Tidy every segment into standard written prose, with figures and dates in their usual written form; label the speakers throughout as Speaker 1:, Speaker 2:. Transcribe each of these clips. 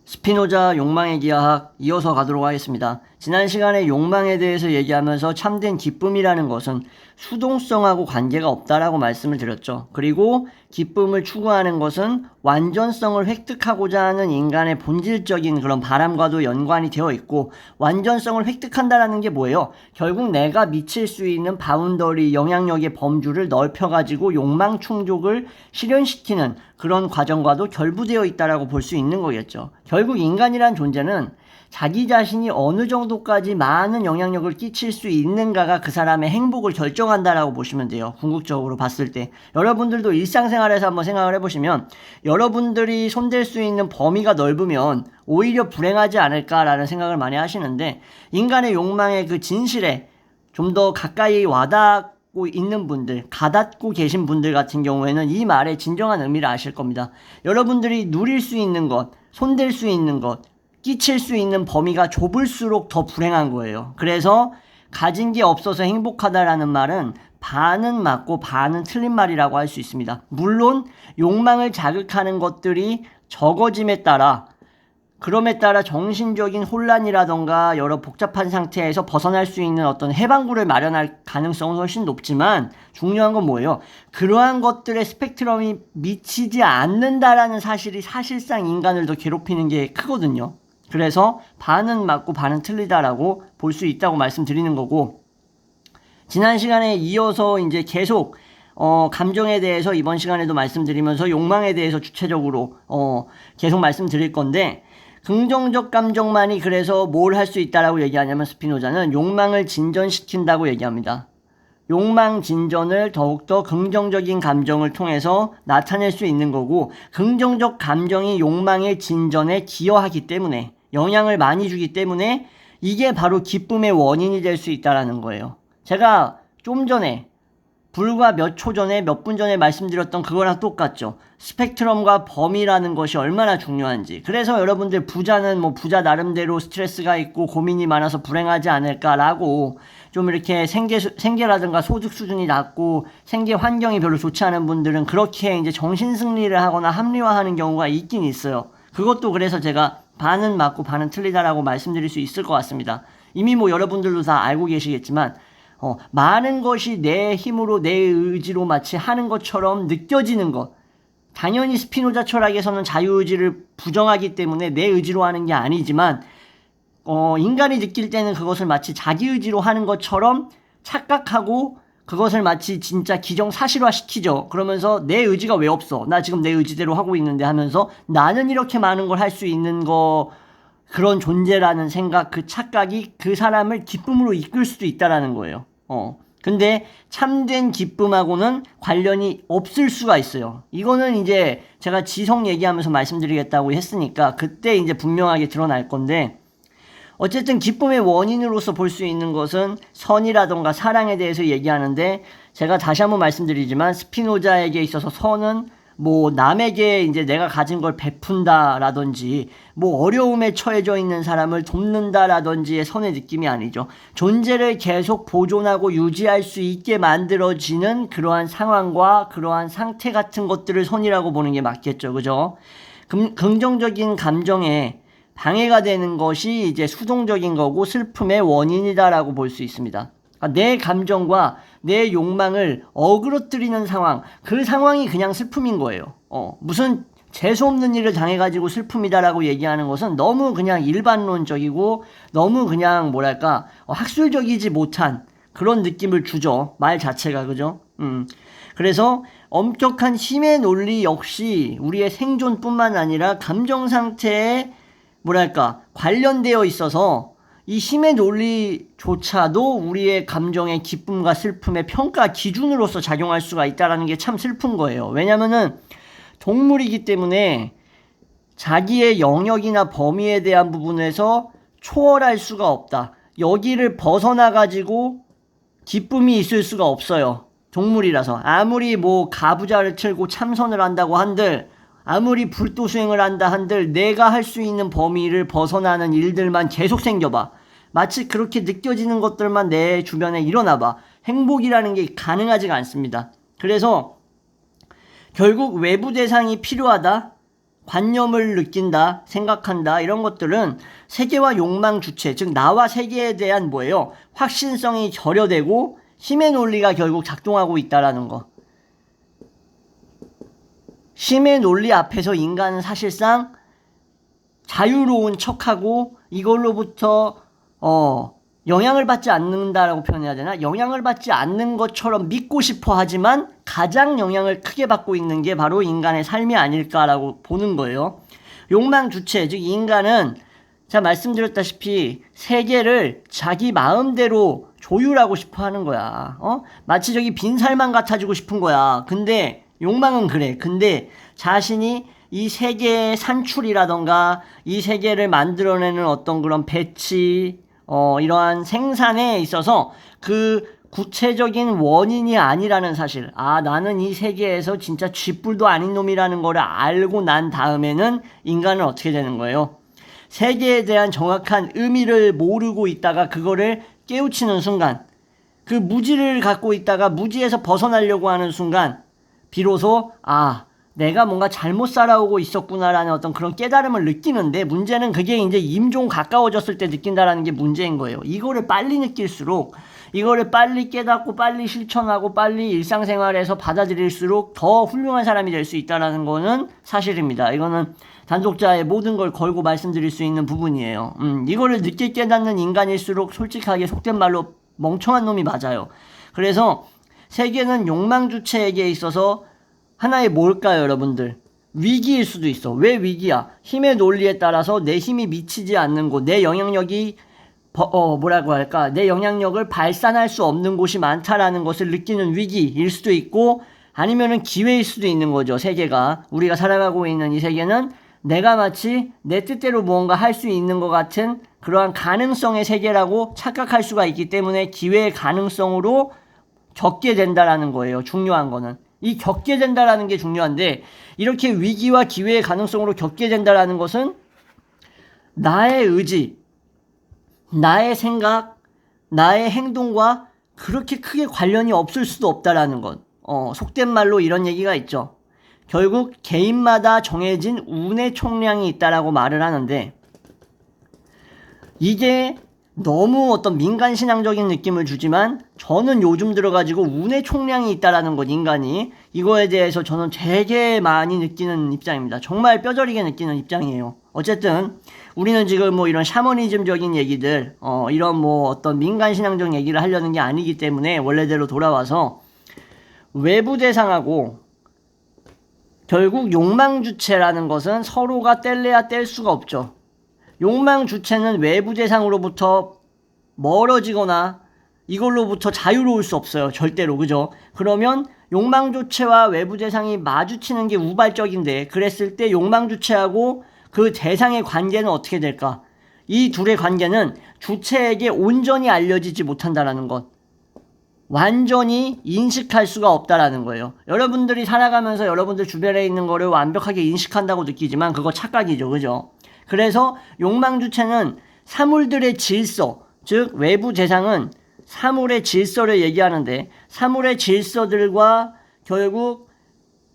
Speaker 1: 스피노자 욕망의 기하학 이어서 가도록 하겠습니다. 지난 시간에 욕망에 대해서 얘기하면서 참된 기쁨이라는 것은 수동성하고 관계가 없다라고 말씀을 드렸죠. 그리고 기쁨을 추구하는 것은 완전성을 획득하고자 하는 인간의 본질적인 그런 바람과도 연관이 되어 있고, 완전성을 획득한다라는 게 뭐예요? 결국 내가 미칠 수 있는 바운더리, 영향력의 범주를 넓혀가지고 욕망 충족을 실현시키는 그런 과정과도 결부되어 있다라고 볼 수 있는 거겠죠. 결국 인간이란 존재는 자기 자신이 어느 정도까지 많은 영향력을 끼칠 수 있는가가 그 사람의 행복을 결정한다라고 보시면 돼요. 궁극적으로 봤을 때. 여러분들도 일상생활에서 한번 생각을 해보시면, 여러분들이 손댈 수 있는 범위가 넓으면 오히려 불행하지 않을까라는 생각을 많이 하시는데, 인간의 욕망의 그 진실에 좀 더 가까이 와닿고 있는 분들, 가닿고 계신 분들 같은 경우에는 이 말의 진정한 의미를 아실 겁니다. 여러분들이 누릴 수 있는 것, 손댈 수 있는 것, 끼칠 수 있는 범위가 좁을수록 더 불행한 거예요. 그래서 가진 게 없어서 행복하다라는 말은 반은 맞고 반은 틀린 말이라고 할 수 있습니다. 물론 욕망을 자극하는 것들이 적어짐에 따라, 그럼에 따라 정신적인 혼란이라던가 여러 복잡한 상태에서 벗어날 수 있는 어떤 해방구를 마련할 가능성은 훨씬 높지만, 중요한 건 뭐예요? 그러한 것들의 스펙트럼이 미치지 않는다라는 사실이 사실상 인간을 더 괴롭히는 게 크거든요. 그래서 반은 맞고 반은 틀리다라고 볼 수 있다고 말씀드리는 거고, 지난 시간에 이어서 이제 계속 감정에 대해서 이번 시간에도 말씀드리면서 욕망에 대해서 주체적으로 계속 말씀드릴 건데, 긍정적 감정만이 그래서 뭘 할 수 있다라고 얘기하냐면, 스피노자는 욕망을 진전시킨다고 얘기합니다. 욕망 진전을 더욱더 긍정적인 감정을 통해서 나타낼 수 있는 거고, 긍정적 감정이 욕망의 진전에 기여하기 때문에, 영향을 많이 주기 때문에 이게 바로 기쁨의 원인이 될 수 있다는 거예요. 제가 좀 전에, 불과 몇 초 전에, 몇 분 전에 말씀드렸던 그거랑 똑같죠. 스펙트럼과 범위라는 것이 얼마나 중요한지. 그래서 여러분들 부자는 뭐 부자 나름대로 스트레스가 있고 고민이 많아서 불행하지 않을까라고, 좀 이렇게 생계라든가 소득 수준이 낮고 생계 환경이 별로 좋지 않은 분들은 그렇게 이제 정신승리를 하거나 합리화하는 경우가 있긴 있어요. 그것도 그래서 제가 반은 맞고 반은 틀리다라고 말씀드릴 수 있을 것 같습니다. 이미 뭐 여러분들도 다 알고 계시겠지만, 많은 것이 내 힘으로, 내 의지로 마치 하는 것처럼 느껴지는 것, 당연히 스피노자 철학에서는 자유의지를 부정하기 때문에 내 의지로 하는 게 아니지만, 인간이 느낄 때는 그것을 마치 자기 의지로 하는 것처럼 착각하고 그것을 마치 진짜 기정사실화 시키죠. 그러면서 내 의지가 왜 없어? 나 지금 내 의지대로 하고 있는데 하면서 나는 이렇게 많은 걸 할 수 있는 거, 그런 존재라는 생각, 그 착각이 그 사람을 기쁨으로 이끌 수도 있다라는 거예요. 근데 참된 기쁨하고는 관련이 없을 수가 있어요. 이거는 이제 제가 지성 얘기하면서 말씀드리겠다고 했으니까 그때 이제 분명하게 드러날 건데, 어쨌든 기쁨의 원인으로서 볼 수 있는 것은 선이라던가 사랑에 대해서 얘기하는데, 제가 다시 한번 말씀드리지만 스피노자에게 있어서 선은 뭐 남에게 이제 내가 가진 걸 베푼다라든지, 뭐 어려움에 처해져 있는 사람을 돕는다라든지의 선의 느낌이 아니죠. 존재를 계속 보존하고 유지할 수 있게 만들어지는 그러한 상황과 그러한 상태 같은 것들을 선이라고 보는 게 맞겠죠. 그죠? 긍정적인 감정에 방해가 되는 것이 이제 수동적인 거고 슬픔의 원인이다라고 볼 수 있습니다. 내 감정과 내 욕망을 어그러뜨리는 상황, 그 상황이 그냥 슬픔인 거예요. 무슨 재수없는 일을 당해가지고 슬픔이다라고 얘기하는 것은 너무 그냥 일반론적이고 너무 그냥 뭐랄까 학술적이지 못한 그런 느낌을 주죠. 말 자체가. 그죠? 그래서 엄격한 힘의 논리 역시 우리의 생존뿐만 아니라 감정 상태에 뭐랄까 관련되어 있어서, 이 힘의 논리조차도 우리의 감정의 기쁨과 슬픔의 평가 기준으로서 작용할 수가 있다는 게 참 슬픈 거예요. 왜냐면은 동물이기 때문에 자기의 영역이나 범위에 대한 부분에서 초월할 수가 없다. 여기를 벗어나가지고 기쁨이 있을 수가 없어요. 동물이라서. 아무리 뭐 가부좌를 틀고 참선을 한다고 한들, 아무리 불도수행을 한다 한들 내가 할 수 있는 범위를 벗어나는 일들만 계속 생겨봐. 마치 그렇게 느껴지는 것들만 내 주변에 일어나봐. 행복이라는 게 가능하지가 않습니다. 그래서 결국 외부 대상이 필요하다. 관념을 느낀다, 생각한다, 이런 것들은 세계와 욕망 주체, 즉 나와 세계에 대한 뭐예요? 확신성이 결여되고 힘의 논리가 결국 작동하고 있다라는 거. 힘의 논리 앞에서 인간은 사실상 자유로운 척하고 이걸로부터 영향을 받지 않는다라고 표현해야 되나? 영향을 받지 않는 것처럼 믿고 싶어 하지만 가장 영향을 크게 받고 있는 게 바로 인간의 삶이 아닐까라고 보는 거예요. 욕망 주체, 즉 인간은 제가 말씀드렸다시피 세계를 자기 마음대로 조율하고 싶어 하는 거야. 마치 저기 빈살만 같아지고 싶은 거야. 근데 욕망은 그래. 근데 자신이 이 세계의 산출이라던가 이 세계를 만들어내는 어떤 그런 배치, 이러한 생산에 있어서 그 구체적인 원인이 아니라는 사실. 나는 이 세계에서 진짜 쥐뿔도 아닌 놈이라는 거를 알고 난 다음에는 인간은 어떻게 되는 거예요? 세계에 대한 정확한 의미를 모르고 있다가 그거를 깨우치는 순간, 그 무지를 갖고 있다가 무지에서 벗어나려고 하는 순간, 비로소 내가 뭔가 잘못 살아오고 있었구나라는 어떤 그런 깨달음을 느끼는데, 문제는 그게 이제 임종 가까워졌을 때 느낀다라는 게 문제인 거예요. 이거를 빨리 느낄수록, 이거를 빨리 깨닫고 빨리 실천하고 빨리 일상생활에서 받아들일수록 더 훌륭한 사람이 될 수 있다라는 거는 사실입니다. 이거는 단독자의 모든 걸 걸고 말씀드릴 수 있는 부분이에요. 이거를 늦게 깨닫는 인간일수록 솔직하게 속된 말로 멍청한 놈이 맞아요. 그래서 세계는 욕망 주체에게 있어서 하나의 뭘까요, 여러분들? 위기일 수도 있어. 왜 위기야? 힘의 논리에 따라서 내 힘이 미치지 않는 곳, 내 영향력이 내 영향력을 발산할 수 없는 곳이 많다라는 것을 느끼는 위기일 수도 있고, 아니면은 기회일 수도 있는 거죠. 세계가, 우리가 살아가고 있는 이 세계는 내가 마치 내 뜻대로 무언가 할 수 있는 것 같은 그러한 가능성의 세계라고 착각할 수가 있기 때문에 기회의 가능성으로 겪게 된다라는 거예요. 중요한 거는. 이 겪게 된다라는 게 중요한데, 이렇게 위기와 기회의 가능성으로 겪게 된다라는 것은 나의 의지, 나의 생각, 나의 행동과 그렇게 크게 관련이 없을 수도 없다라는 것. 속된 말로 이런 얘기가 있죠. 결국 개인마다 정해진 운의 총량이 있다라고 말을 하는데, 이게 너무 어떤 민간신앙적인 느낌을 주지만 저는 요즘 들어가지고 운의 총량이 있다라는 것, 인간이. 이거에 대해서 저는 되게 많이 느끼는 입장입니다. 정말 뼈저리게 느끼는 입장이에요. 어쨌든 우리는 지금 뭐 이런 샤머니즘적인 얘기들, 이런 뭐 어떤 민간신앙적 얘기를 하려는 게 아니기 때문에 원래대로 돌아와서, 외부 대상하고 결국 욕망 주체라는 것은 서로가 뗄래야 뗄 수가 없죠. 욕망 주체는 외부 대상으로부터 멀어지거나 이걸로부터 자유로울 수 없어요. 절대로. 그죠? 그러면 욕망 주체와 외부 대상이 마주치는 게 우발적인데, 그랬을 때 욕망 주체하고 그 대상의 관계는 어떻게 될까? 이 둘의 관계는 주체에게 온전히 알려지지 못한다라는 것. 완전히 인식할 수가 없다라는 거예요. 여러분들이 살아가면서 여러분들 주변에 있는 거를 완벽하게 인식한다고 느끼지만 그거 착각이죠. 그죠? 그래서 욕망 주체는 사물들의 질서, 즉 외부 대상은 사물의 질서를 얘기하는데, 사물의 질서들과 결국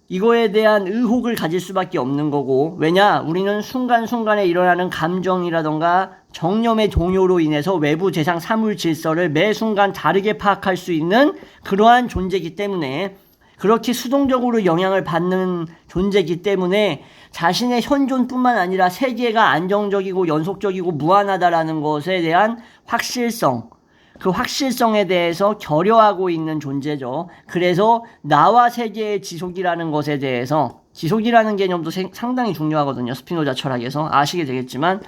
Speaker 1: 이거에 대한 의혹을 가질 수밖에 없는 거고, 왜냐? 우리는 순간순간에 일어나는 감정이라던가 정념의 동요로 인해서 외부 대상 사물 질서를 매 순간 다르게 파악할 수 있는 그러한 존재이기 때문에, 그렇게 수동적으로 영향을 받는 존재이기 때문에 자신의 현존뿐만 아니라 세계가 안정적이고 연속적이고 무한하다라는 것에 대한 확실성, 그 확실성에 대해서 결여하고 있는 존재죠. 그래서 나와 세계의 지속이라는 것에 대해서, 지속이라는 개념도 상당히 중요하거든요. 스피노자 철학에서 아시게 되겠지만,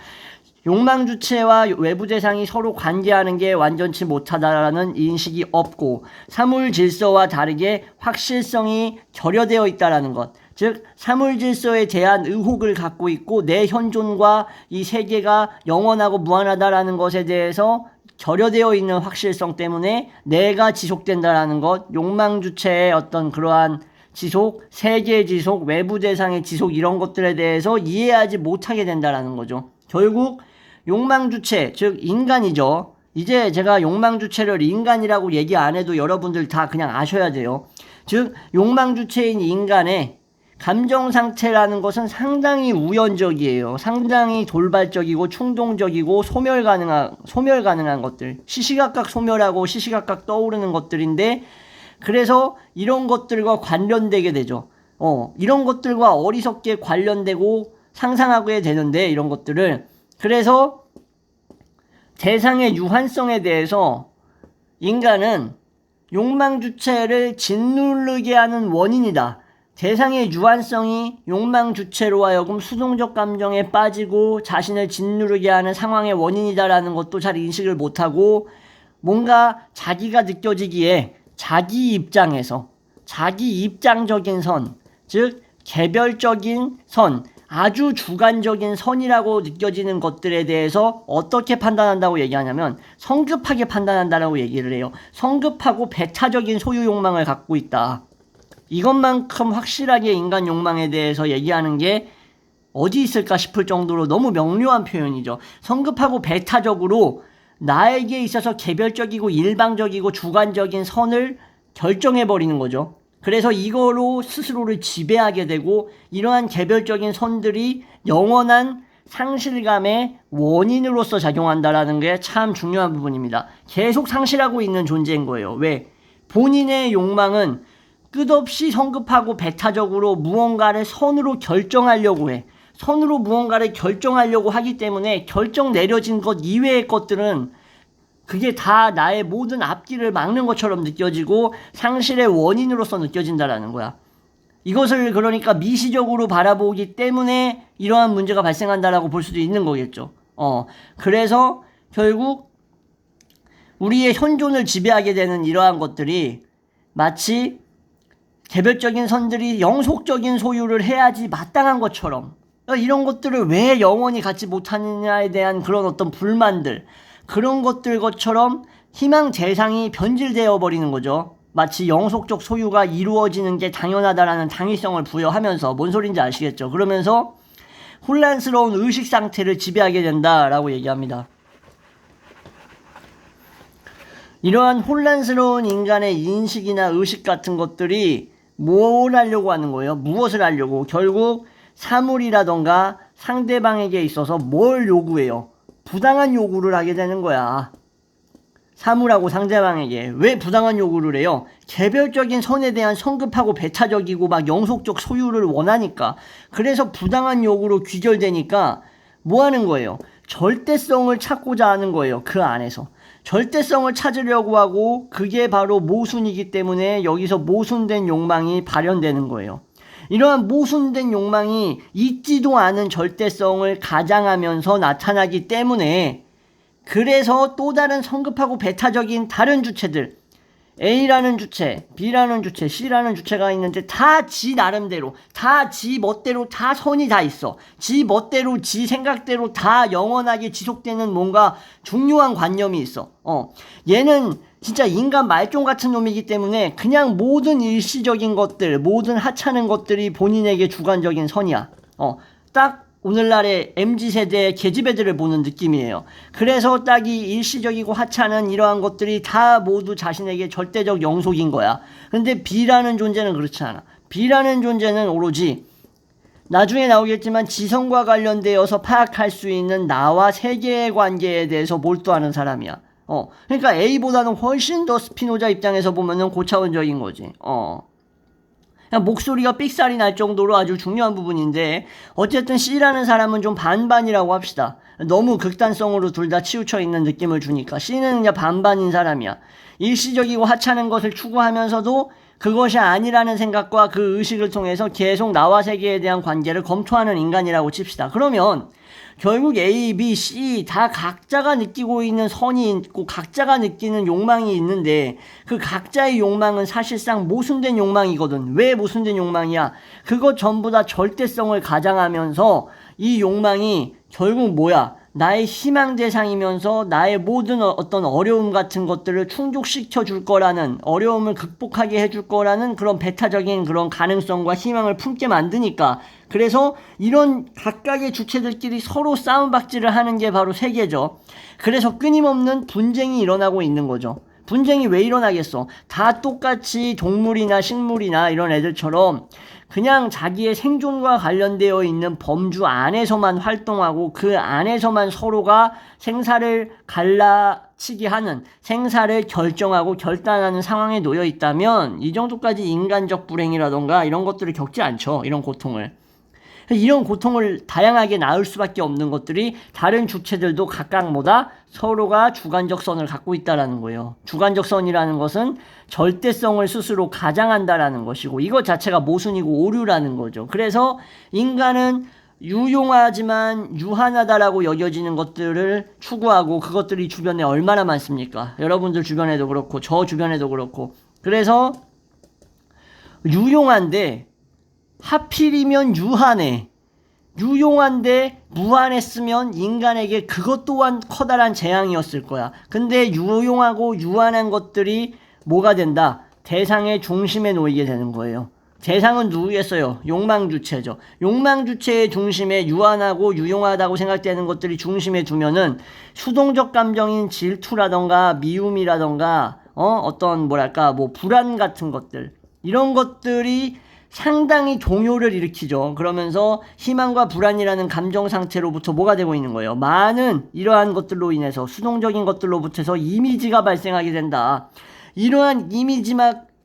Speaker 1: 욕망 주체와 외부 대상이 서로 관계하는 게 완전치 못하다라는 인식이 없고, 사물 질서와 다르게 확실성이 결여되어 있다라는 것, 즉 사물 질서에 대한 의혹을 갖고 있고 내 현존과 이 세계가 영원하고 무한하다라는 것에 대해서 결여되어 있는 확실성 때문에 내가 지속된다라는 것, 욕망 주체의 어떤 그러한 지속, 세계의 지속, 외부 대상의 지속, 이런 것들에 대해서 이해하지 못하게 된다라는 거죠. 결국 욕망 주체, 즉 인간이죠. 이제 제가 욕망 주체를 인간이라고 얘기 안 해도 여러분들 다 그냥 아셔야 돼요. 즉 욕망 주체인 인간의 감정 상태라는 것은 상당히 우연적이에요. 상당히 돌발적이고 충동적이고 소멸 가능한 것들. 시시각각 소멸하고 시시각각 떠오르는 것들인데, 그래서 이런 것들과 관련되게 되죠. 이런 것들과 어리석게 관련되고 상상하게 되는데, 이런 것들을. 그래서 대상의 유한성에 대해서 인간은 욕망 주체를 짓누르게 하는 원인이다. 대상의 유한성이 욕망 주체로 하여금 수동적 감정에 빠지고 자신을 짓누르게 하는 상황의 원인이다라는 것도 잘 인식을 못하고, 뭔가 자기가 느껴지기에 자기 입장에서 자기 입장적인 선, 즉 개별적인 선, 아주 주관적인 선이라고 느껴지는 것들에 대해서 어떻게 판단한다고 얘기하냐면 성급하게 판단한다라고 얘기를 해요. 성급하고 배타적인 소유 욕망을 갖고 있다. 이것만큼 확실하게 인간 욕망에 대해서 얘기하는 게 어디 있을까 싶을 정도로 너무 명료한 표현이죠. 성급하고 배타적으로 나에게 있어서 개별적이고 일방적이고 주관적인 선을 결정해버리는 거죠. 그래서 이거로 스스로를 지배하게 되고, 이러한 개별적인 선들이 영원한 상실감의 원인으로서 작용한다라는 게 참 중요한 부분입니다. 계속 상실하고 있는 존재인 거예요. 왜? 본인의 욕망은 끝없이 성급하고 배타적으로 무언가를 선으로 결정하려고 해. 선으로 무언가를 결정하려고 하기 때문에 결정 내려진 것 이외의 것들은 그게 다 나의 모든 앞길을 막는 것처럼 느껴지고 상실의 원인으로서 느껴진다라는 거야. 이것을 그러니까 미시적으로 바라보기 때문에 이러한 문제가 발생한다라고 볼 수도 있는 거겠죠. 그래서 결국 우리의 현존을 지배하게 되는 이러한 것들이 마치 개별적인 선들이 영속적인 소유를 해야지 마땅한 것처럼, 이런 것들을 왜 영원히 갖지 못하느냐에 대한 그런 어떤 불만들, 그런 것들 것처럼 희망 대상이 변질되어 버리는 거죠. 마치 영속적 소유가 이루어지는 게 당연하다라는 당위성을 부여하면서, 뭔 소린지 아시겠죠? 그러면서 혼란스러운 의식 상태를 지배하게 된다라고 얘기합니다. 이러한 혼란스러운 인간의 인식이나 의식 같은 것들이 뭘 하려고 하는 거예요? 무엇을 하려고? 결국 사물이라던가 상대방에게 있어서 뭘 요구해요? 부당한 요구를 하게 되는 거야. 사물하고 상대방에게. 왜 부당한 요구를 해요? 개별적인 선에 대한 성급하고 배타적이고 막 영속적 소유를 원하니까. 그래서 부당한 요구로 귀결되니까 뭐 하는 거예요? 절대성을 찾고자 하는 거예요. 그 안에서. 절대성을 찾으려고 하고, 그게 바로 모순이기 때문에 여기서 모순된 욕망이 발현되는 거예요. 이러한 모순된 욕망이 있지도 않은 절대성을 가장하면서 나타나기 때문에, 그래서 또 다른 성급하고 배타적인 다른 주체들, A라는 주체, B라는 주체, C라는 주체가 있는데 다 지 나름대로, 다 지 멋대로 다 선이 다 있어. 지 멋대로, 지 생각대로 다 영원하게 지속되는 뭔가 중요한 관념이 있어. 얘는 진짜 인간 말종 같은 놈이기 때문에 그냥 모든 일시적인 것들, 모든 하찮은 것들이 본인에게 주관적인 선이야. 딱 오늘날의 MZ세대의 계집애들을 보는 느낌이에요. 그래서 딱 이 일시적이고 하찮은 이러한 것들이 다 모두 자신에게 절대적 영속인 거야. 근데 B라는 존재는 그렇지 않아. B라는 존재는 오로지 나중에 나오겠지만 지성과 관련되어서 파악할 수 있는 나와 세계의 관계에 대해서 몰두하는 사람이야. 그러니까 A보다는 훨씬 더 스피노자 입장에서 보면은 고차원적인 거지. 목소리가 삑살이 날 정도로 아주 중요한 부분인데, 어쨌든 C라는 사람은 좀 반반이라고 합시다. 너무 극단성으로 둘 다 치우쳐 있는 느낌을 주니까 C는 그냥 반반인 사람이야. 일시적이고 하찮은 것을 추구하면서도 그것이 아니라는 생각과 그 의식을 통해서 계속 나와 세계에 대한 관계를 검토하는 인간이라고 칩시다. 그러면 결국 A, B, C 다 각자가 느끼고 있는 선이 있고 각자가 느끼는 욕망이 있는데, 그 각자의 욕망은 사실상 모순된 욕망이거든. 왜 모순된 욕망이야? 그것 전부 다 절대성을 가장하면서 이 욕망이 결국 뭐야? 나의 희망 대상이면서 나의 모든 어떤 어려움 같은 것들을 충족시켜 줄 거라는, 어려움을 극복하게 해줄 거라는 그런 배타적인 그런 가능성과 희망을 품게 만드니까, 그래서 이런 각각의 주체들끼리 서로 싸움박질을 하는 게 바로 세계죠. 그래서 끊임없는 분쟁이 일어나고 있는 거죠. 분쟁이 왜 일어나겠어? 다 똑같이 동물이나 식물이나 이런 애들처럼 그냥 자기의 생존과 관련되어 있는 범주 안에서만 활동하고 그 안에서만 서로가 생사를 갈라치기 하는, 생사를 결정하고 결단하는 상황에 놓여 있다면 이 정도까지 인간적 불행이라던가 이런 것들을 겪지 않죠. 이런 고통을. 이런 고통을 다양하게 낳을 수밖에 없는 것들이 다른 주체들도 각각마다 서로가 주관적선을 갖고 있다는 거예요. 주관적선이라는 것은 절대성을 스스로 가장한다라는 것이고 이것 자체가 모순이고 오류라는 거죠. 그래서 인간은 유용하지만 유한하다라고 여겨지는 것들을 추구하고 그것들이 주변에 얼마나 많습니까? 여러분들 주변에도 그렇고 저 주변에도 그렇고. 그래서 유용한데 하필이면 유한해. 유용한데 무한했으면 인간에게 그것 또한 커다란 재앙이었을 거야. 근데 유용하고 유한한 것들이 뭐가 된다? 대상의 중심에 놓이게 되는 거예요. 대상은 누구겠어요? 욕망주체죠. 욕망주체의 중심에 유한하고 유용하다고 생각되는 것들이 중심에 두면은 수동적 감정인 질투라던가 미움이라던가 어떤 불안 같은 것들, 이런 것들이 상당히 동요를 일으키죠. 그러면서 희망과 불안이라는 감정 상태로부터 뭐가 되고 있는 거예요? 많은 이러한 것들로 인해서 수동적인 것들로부터서 이미지가 발생하게 된다. 이러한 이미지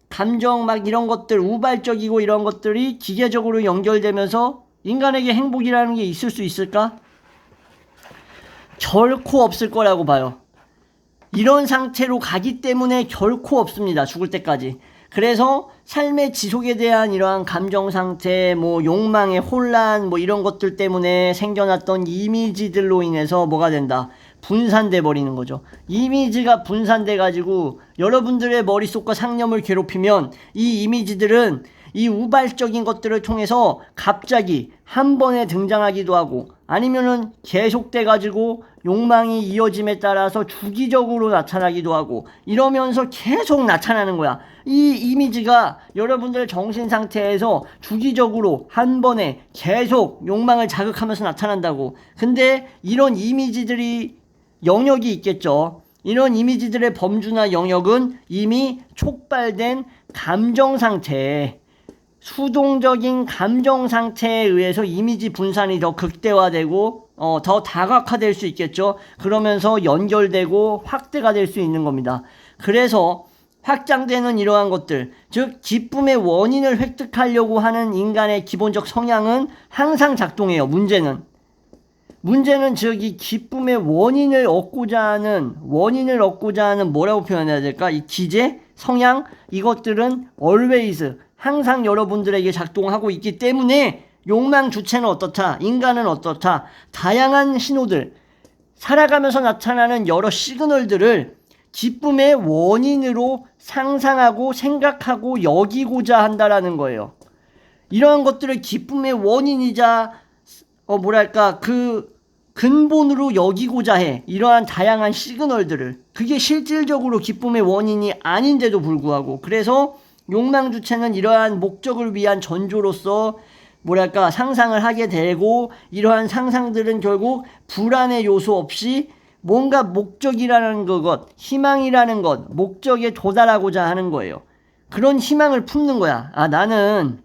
Speaker 1: 감정 이런 것들, 우발적이고 이런 것들이 기계적으로 연결되면서 인간에게 행복이라는 게 있을 수 있을까? 결코 없을 거라고 봐요. 이런 상태로 가기 때문에 결코 없습니다. 죽을 때까지. 그래서 삶의 지속에 대한 이러한 감정 상태, 욕망의 혼란, 이런 것들 때문에 생겨났던 이미지들로 인해서 뭐가 된다? 분산돼 버리는 거죠. 이미지가 분산돼 가지고 여러분들의 머릿속과 상념을 괴롭히면 이 이미지들은 이 우발적인 것들을 통해서 갑자기 한 번에 등장하기도 하고 아니면은 계속돼 가지고 욕망이 이어짐에 따라서 주기적으로 나타나기도 하고 이러면서 계속 나타나는 거야. 이 이미지가 여러분들 정신 상태에서 주기적으로 한 번에 계속 욕망을 자극하면서 나타난다고. 근데 이런 이미지들이 영역이 있겠죠. 이런 이미지들의 범주나 영역은 이미 촉발된 감정 상태, 수동적인 감정 상태에 의해서 이미지 분산이 더 극대화되고 더 다각화될 수 있겠죠. 그러면서 연결되고 확대가 될 수 있는 겁니다. 그래서 확장되는 이러한 것들, 즉 기쁨의 원인을 획득하려고 하는 인간의 기본적 성향은 항상 작동해요. 문제는 즉 이 기쁨의 원인을 얻고자 하는 뭐라고 표현해야 될까? 이 기제, 성향, 이것들은 always 항상 여러분들에게 작동하고 있기 때문에 욕망 주체는 어떻다? 인간은 어떻다? 다양한 신호들, 살아가면서 나타나는 여러 시그널들을 기쁨의 원인으로 상상하고 생각하고 여기고자 한다라는 거예요. 이러한 것들을 기쁨의 원인이자 그 근본으로 여기고자 해. 이러한 다양한 시그널들을. 그게 실질적으로 기쁨의 원인이 아닌데도 불구하고. 그래서 욕망 주체는 이러한 목적을 위한 전조로서 상상을 하게 되고 이러한 상상들은 결국 불안의 요소 없이 뭔가 목적이라는 것, 희망이라는 것, 목적에 도달하고자 하는 거예요. 그런 희망을 품는 거야. 나는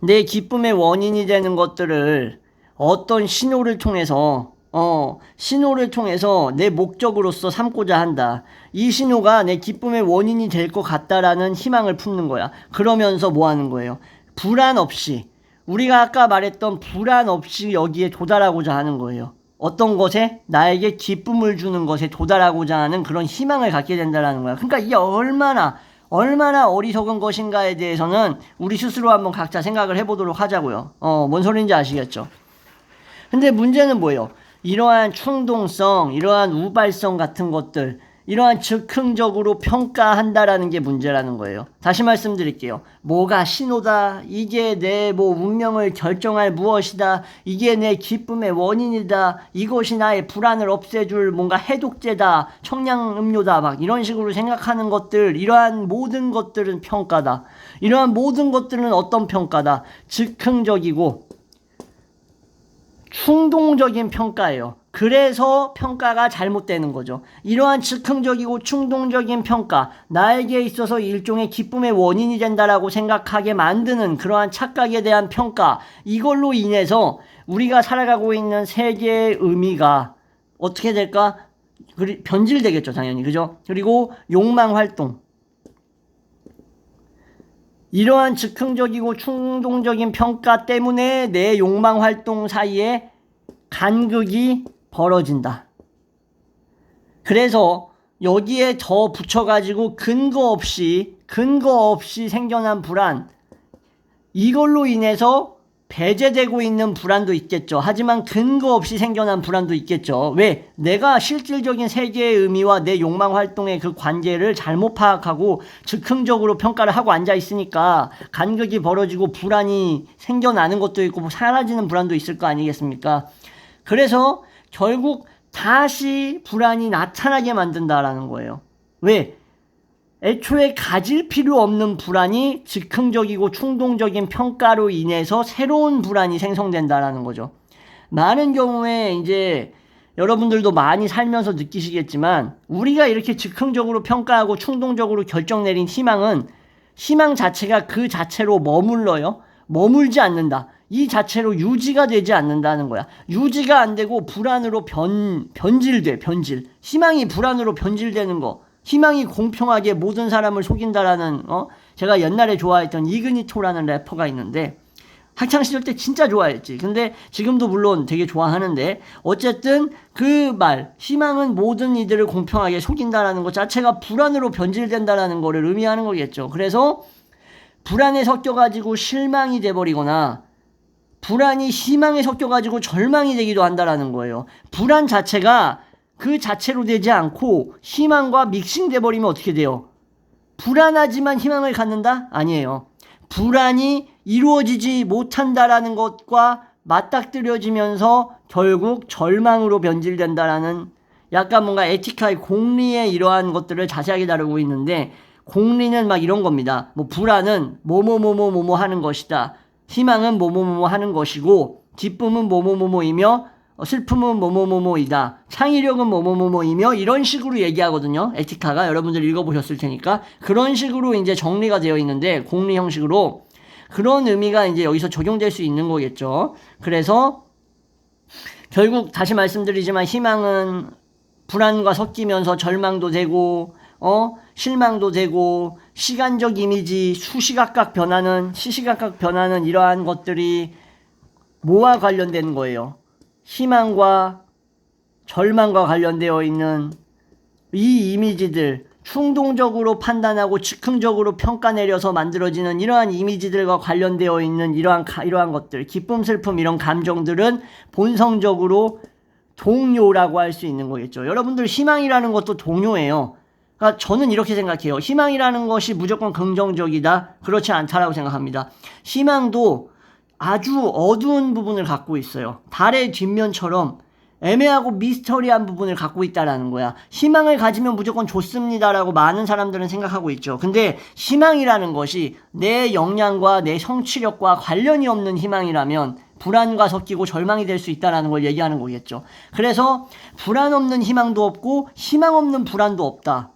Speaker 1: 내 기쁨의 원인이 되는 것들을 어떤 신호를 통해서 내 목적으로서 삼고자 한다. 이 신호가 내 기쁨의 원인이 될 것 같다라는 희망을 품는 거야. 그러면서 뭐 하는 거예요? 불안 없이, 우리가 아까 말했던 불안 없이 여기에 도달하고자 하는 거예요. 어떤 것에? 나에게 기쁨을 주는 것에 도달하고자 하는 그런 희망을 갖게 된다는 거야. 그러니까 이게 얼마나 어리석은 것인가에 대해서는 우리 스스로 한번 각자 생각을 해보도록 하자고요. 뭔 소리인지 아시겠죠? 근데 문제는 뭐예요? 이러한 충동성, 이러한 우발성 같은 것들, 이러한 즉흥적으로 평가한다라는 게 문제라는 거예요. 다시 말씀드릴게요. 뭐가 신호다, 이게 내 운명을 결정할 무엇이다, 이게 내 기쁨의 원인이다, 이것이 나의 불안을 없애줄 뭔가 해독제다, 청량음료다, 이런 식으로 생각하는 것들, 이러한 모든 것들은 평가다. 이러한 모든 것들은 어떤 평가다? 즉흥적이고 충동적인 평가예요. 그래서 평가가 잘못되는 거죠. 이러한 즉흥적이고 충동적인 평가, 나에게 있어서 일종의 기쁨의 원인이 된다라고 생각하게 만드는 그러한 착각에 대한 평가, 이걸로 인해서 우리가 살아가고 있는 세계의 의미가 어떻게 될까? 변질되겠죠, 당연히. 그죠? 그리고 욕망 활동. 이러한 즉흥적이고 충동적인 평가 때문에 내 욕망 활동 사이에 간극이 벌어진다. 그래서 여기에 더 붙여가지고 근거 없이 생겨난 불안, 이걸로 인해서 배제되고 있는 불안도 있겠죠. 하지만 근거 없이 생겨난 불안도 있겠죠. 왜? 내가 실질적인 세계의 의미와 내 욕망 활동의 그 관계를 잘못 파악하고 즉흥적으로 평가를 하고 앉아 있으니까 간극이 벌어지고 불안이 생겨나는 것도 있고 사라지는 불안도 있을 거 아니겠습니까? 그래서 결국 다시 불안이 나타나게 만든다라는 거예요. 왜? 애초에 가질 필요 없는 불안이 즉흥적이고 충동적인 평가로 인해서 새로운 불안이 생성된다라는 거죠. 많은 경우에 이제 여러분들도 많이 살면서 느끼시겠지만 우리가 이렇게 즉흥적으로 평가하고 충동적으로 결정 내린 희망은 희망 자체가 그 자체로 머물러요. 머물지 않는다. 이 자체로 유지가 되지 않는다는 거야. 유지가 안 되고 불안으로 변질돼. 희망이 불안으로 변질되는 거. 희망이 공평하게 모든 사람을 속인다라는 제가 옛날에 좋아했던 이그니토라는 래퍼가 있는데 학창시절 때 진짜 좋아했지. 근데 지금도 물론 되게 좋아하는데 어쨌든 그 말, 희망은 모든 이들을 공평하게 속인다라는 것 자체가 불안으로 변질된다라는 거를 의미하는 거겠죠. 그래서 불안에 섞여가지고 실망이 돼버리거나 불안이 희망에 섞여가지고 절망이 되기도 한다라는 거예요. 불안 자체가 그 자체로 되지 않고 희망과 믹싱돼 버리면 어떻게 돼요? 불안하지만 희망을 갖는다? 아니에요. 불안이 이루어지지 못한다라는 것과 맞닥뜨려지면서 결국 절망으로 변질된다라는 약간 뭔가 에티카의 공리의 이러한 것들을 자세하게 다루고 있는데 공리는 막 이런 겁니다. 뭐 불안은 뭐뭐뭐뭐뭐 하는 것이다. 희망은 뭐뭐뭐뭐 하는 것이고 기쁨은 뭐뭐뭐뭐이며 슬픔은 뭐뭐뭐뭐이다. 창의력은 뭐뭐뭐뭐이며 이런 식으로 얘기하거든요. 에티카가 여러분들 읽어보셨을 테니까 그런 식으로 이제 정리가 되어 있는데 공리 형식으로 그런 의미가 이제 여기서 적용될 수 있는 거겠죠. 그래서 결국 다시 말씀드리지만 희망은 불안과 섞이면서 절망도 되고 실망도 되고 시간적 이미지 시시각각 변하는 이러한 것들이 뭐와 관련된 거예요? 희망과 절망과 관련되어 있는 이 이미지들, 충동적으로 판단하고 즉흥적으로 평가 내려서 만들어지는 이러한 이미지들과 관련되어 있는 이러한 것들, 기쁨, 슬픔 이런 감정들은 본성적으로 동요라고 할 수 있는 거겠죠. 여러분들 희망이라는 것도 동요예요. 그러니까 저는 이렇게 생각해요. 희망이라는 것이 무조건 긍정적이다? 그렇지 않다라고 생각합니다. 희망도 아주 어두운 부분을 갖고 있어요. 달의 뒷면처럼 애매하고 미스터리한 부분을 갖고 있다라는 거야. 희망을 가지면 무조건 좋습니다라고 많은 사람들은 생각하고 있죠. 근데 희망이라는 것이 내 역량과 내 성취력과 관련이 없는 희망이라면 불안과 섞이고 절망이 될 수 있다는 걸 얘기하는 거겠죠. 그래서 불안 없는 희망도 없고 희망 없는 불안도 없다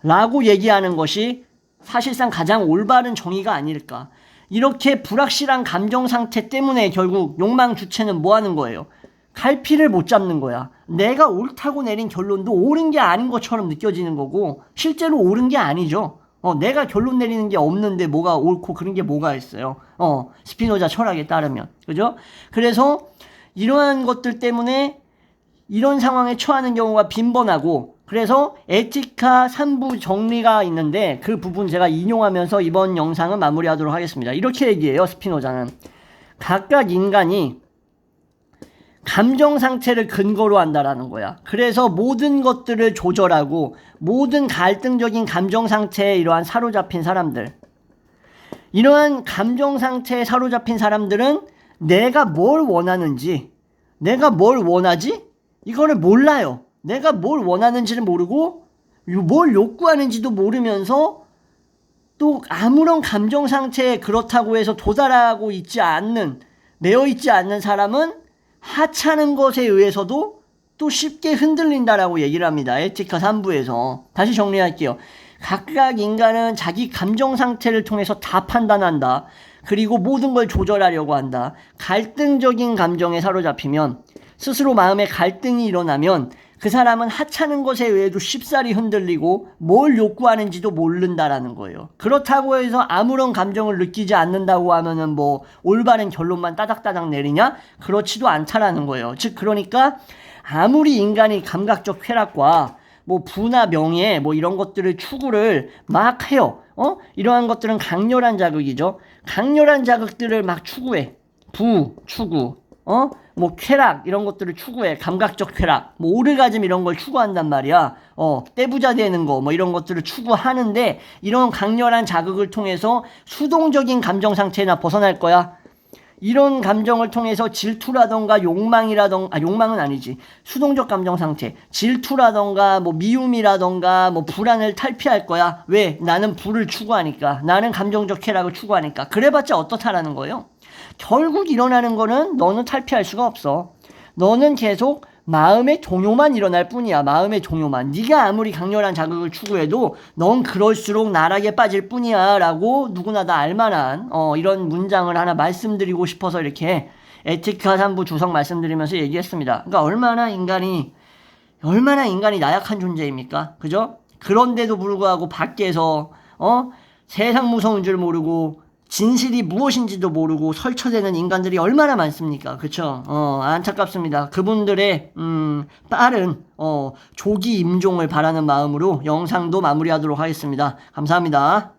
Speaker 1: 라고 얘기하는 것이 사실상 가장 올바른 정의가 아닐까. 이렇게 불확실한 감정 상태 때문에 결국 욕망 주체는 뭐 하는 거예요? 갈피를 못 잡는 거야. 내가 옳다고 내린 결론도 옳은 게 아닌 것처럼 느껴지는 거고 실제로 옳은 게 아니죠. 내가 결론 내리는 게 없는데 뭐가 옳고 그런 게 뭐가 있어요. 스피노자 철학에 따르면. 그죠? 그래서 이러한 것들 때문에 이런 상황에 처하는 경우가 빈번하고 그래서 에티카 3부 정리가 있는데 그 부분 제가 인용하면서 이번 영상은 마무리하도록 하겠습니다. 이렇게 얘기해요. 스피노자는. 각각 인간이 감정 상태를 근거로 한다라는 거야. 그래서 모든 것들을 조절하고 모든 갈등적인 감정 상태에 이러한 사로잡힌 사람들. 이러한 감정 상태에 사로잡힌 사람들은 내가 뭘 원하는지, 내가 뭘 원하지? 이거를 몰라요. 내가 뭘 원하는지를 모르고 뭘 요구하는지도 모르면서 또 아무런 감정 상태에 그렇다고 해서 도달하고 있지 않는, 매여 있지 않는 사람은 하찮은 것에 의해서도 또 쉽게 흔들린다라고 얘기를 합니다. 에티카 3부에서. 다시 정리할게요. 각각 인간은 자기 감정 상태를 통해서 다 판단한다. 그리고 모든 걸 조절하려고 한다. 갈등적인 감정에 사로잡히면, 스스로 마음에 갈등이 일어나면 그 사람은 하찮은 것에 의해도 쉽사리 흔들리고 뭘 요구하는지도 모른다라는 거예요. 그렇다고 해서 아무런 감정을 느끼지 않는다고 하면은 뭐 올바른 결론만 따닥따닥 내리냐? 그렇지도 않다라는 거예요. 즉 그러니까 아무리 인간이 감각적 쾌락과 뭐 부나 명예 뭐 이런 것들을 추구를 막 해요. 이러한 것들은 강렬한 자극이죠. 강렬한 자극들을 막 추구해. 부 추구. 뭐 쾌락 이런 것들을 추구해. 감각적 쾌락, 뭐 오르가즘 이런 걸 추구한단 말이야. 떼부자 되는 거 뭐 이런 것들을 추구하는데 이런 강렬한 자극을 통해서 수동적인 감정 상태나 벗어날 거야. 이런 감정을 통해서 질투라던가 욕망은 아니지. 수동적 감정 상태. 질투라던가 뭐 미움이라던가 뭐 불안을 탈피할 거야. 왜? 나는 부를 추구하니까. 나는 감정적 쾌락을 추구하니까. 그래봤자 어떻다라는 거예요. 결국 일어나는 거는 너는 탈피할 수가 없어. 너는 계속 마음의 종요만 일어날 뿐이야. 마음의 종요만. 네가 아무리 강렬한 자극을 추구해도 넌 그럴수록 나락에 빠질 뿐이야 라고 누구나 다 알만한 이런 문장을 하나 말씀드리고 싶어서 이렇게 에티카 3부 주석 말씀드리면서 얘기했습니다. 그러니까 얼마나 인간이 나약한 존재입니까? 그죠? 그런데도 불구하고 밖에서 세상 무서운 줄 모르고 진실이 무엇인지도 모르고 설쳐대는 인간들이 얼마나 많습니까? 그쵸? 안타깝습니다. 그분들의 빠른 조기 임종을 바라는 마음으로 영상도 마무리하도록 하겠습니다. 감사합니다.